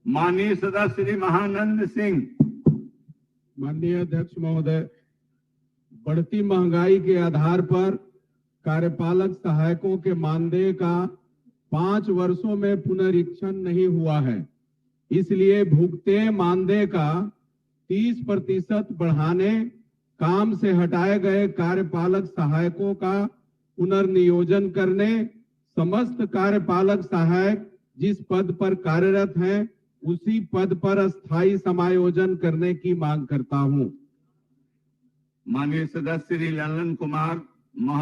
माननीय सदस्य श्री महानंद सिंह। माननीय अध्यक्ष महोदय, बढ़ती महंगाई के आधार पर कार्यपालक सहायकों के मानदेय का 5 वर्षों में पुनरीक्षण नहीं हुआ है। इसलिए भुगते मानदेय का 30% बढ़ाने, काम से हटाए गए कार्यपालक सहायकों का पुनर्नियोजन करने, समस्त कार्यपालक सहायक जिस पद पर कार्यरत हैं उसी पद पर स्थायी समायोजन करने की मांग करता हूं। माननीय सदस्य श्री ललन कुमार।